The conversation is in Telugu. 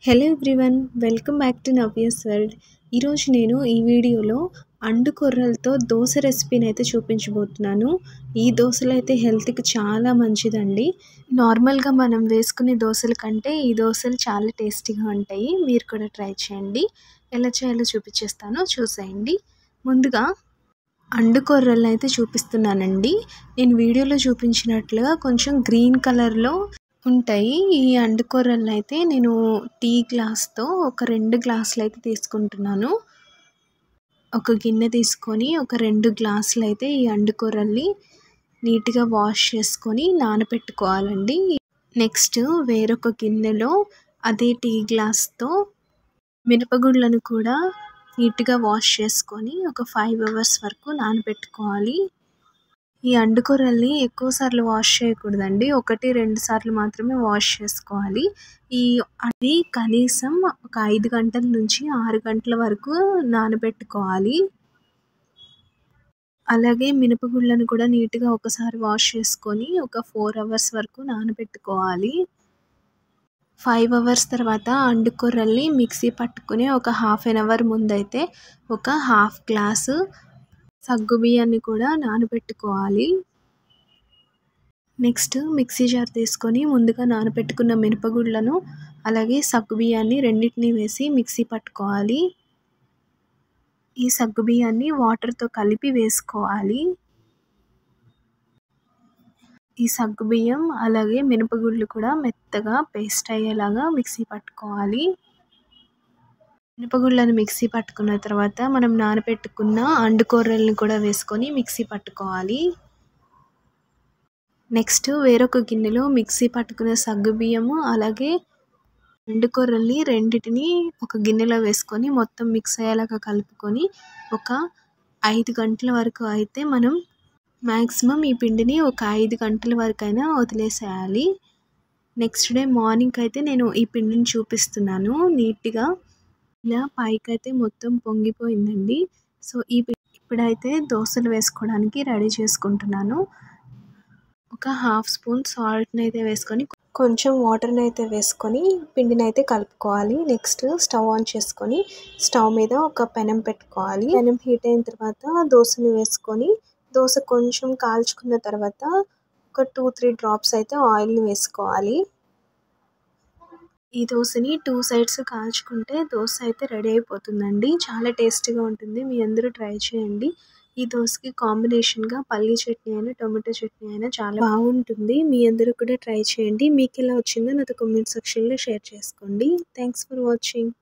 Hello everyone, welcome back to Navya's world. ఈరోజు నేను ఈ వీడియోలో అండు కొర్రలతో దోశ రెసిపీని అయితే చూపించబోతున్నాను. ఈ దోశలు అయితే హెల్త్కి చాలా మంచిదండి. నార్మల్గా మనం వేసుకునే దోశల కంటే ఈ దోశలు చాలా టేస్టీగా ఉంటాయి. మీరు కూడా ట్రై చేయండి. ఎలా చేయాలో చూపించేస్తాను, చూసేయండి. ముందుగా అండు కొర్రలను అయితే చూపిస్తున్నానండి. నేను వీడియోలో చూపించినట్లుగా కొంచెం గ్రీన్ కలర్లో ఉంటాయి. ఈ అండు కొర్రలను అయితే నేను టీ గ్లాస్తో ఒక 2 గ్లాసులు అయితే తీసుకుంటున్నాను. ఒక గిన్నె తీసుకొని ఒక 2 గ్లాసులు అయితే ఈ అండు కొర్రల్ని నీట్గా వాష్ చేసుకొని నానబెట్టుకోవాలండి. నెక్స్ట్ వేరొక గిన్నెలో అదే టీ గ్లాస్తో మినపగుళ్ళను కూడా నీట్గా వాష్ చేసుకొని ఒక 5 అవర్స్ వరకు నానబెట్టుకోవాలి. ఈ అండు కొర్రల్ని ఎక్కువ సార్లు వాష్ చేయకూడదండి, 1-2 సార్లు మాత్రమే వాష్ చేసుకోవాలి. అది కనీసం ఒక 5 గంటల నుంచి 6 గంటల వరకు నానబెట్టుకోవాలి. అలాగే మినపగుళ్ళను కూడా నీట్గా ఒకసారి వాష్ చేసుకొని ఒక 4 అవర్స్ వరకు నానబెట్టుకోవాలి. 5 అవర్స్ తర్వాత అండు కొర్రల్ని మిక్సీ పట్టుకుని ఒక హాఫ్ అన్ అవర్ ముందైతే ఒక హాఫ్ గ్లాసు సగ్గుబియ్యాన్ని కూడా నానబెట్టుకోవాలి. నెక్స్ట్ మిక్సీ జార్ తీసుకొని ముందుగా నానబెట్టుకున్న మినపగుళ్ళను అలాగే సగ్గుబియ్యాన్ని రెండింటిని వేసి మిక్సీ పట్టుకోవాలి. ఈ సగ్గుబియ్యాన్ని వాటర్తో కలిపి వేసుకోవాలి. ఈ సగ్గుబియ్యం అలాగే మినపగుళ్ళు కూడా మెత్తగా పేస్ట్ అయ్యేలాగా మిక్సీ పట్టుకోవాలి. మినపగుళ్ళను మిక్సీ పట్టుకున్న తర్వాత మనం నానబెట్టుకున్న అండు కొర్రల్ని కూడా వేసుకొని మిక్సీ పట్టుకోవాలి. నెక్స్ట్ వేరొక గిన్నెలో మిక్సీ పట్టుకున్న సగ్గుబియ్యము అలాగే అండు కొర్రల్ని రెండింటిని ఒక గిన్నెలో వేసుకొని మొత్తం మిక్స్ అయ్యేలాగా కలుపుకొని ఒక 5 గంటల వరకు అయితే మనం మ్యాక్సిమం ఈ పిండిని ఒక 5 గంటల వరకు అయినా వదిలేసేయాలి. నెక్స్ట్ డే మార్నింగ్ అయితే నేను ఈ పిండిని చూపిస్తున్నాను. నీట్గా ఇలా పైకైతే మొత్తం పొంగిపోయిందండి. సో ఇప్పుడైతే దోశలు వేసుకోవడానికి రెడీ చేసుకుంటున్నాను. ఒక హాఫ్ స్పూన్ సాల్ట్ని అయితే వేసుకొని కొంచెం వాటర్ని అయితే వేసుకొని పిండిని అయితే కలుపుకోవాలి. నెక్స్ట్ స్టవ్ ఆన్ చేసుకొని స్టవ్ మీద ఒక పెనం పెట్టుకోవాలి. పెనం హీట్ అయిన తర్వాత దోశని వేసుకొని దోశ కొంచెం కాల్చుకున్న తర్వాత ఒక 2-3 డ్రాప్స్ అయితే ఆయిల్ని వేసుకోవాలి. ఈ దోశని 2 సైడ్స్ కాల్చుకుంటే దోశ అయితే రెడీ అయిపోతుందండి. చాలా టేస్టీగా ఉంటుంది. మీ అందరూ ట్రై చేయండి. ఈ దోశకి కాంబినేషన్గా పల్లీ చట్నీ అయినా టొమాటో చట్నీ అయినా చాలా బాగుంటుంది. మీ అందరూ కూడా ట్రై చేయండి. మీకు ఎలా వచ్చిందో నాతో కామెంట్ సెక్షన్లో షేర్ చేసుకోండి. Thanks for watching.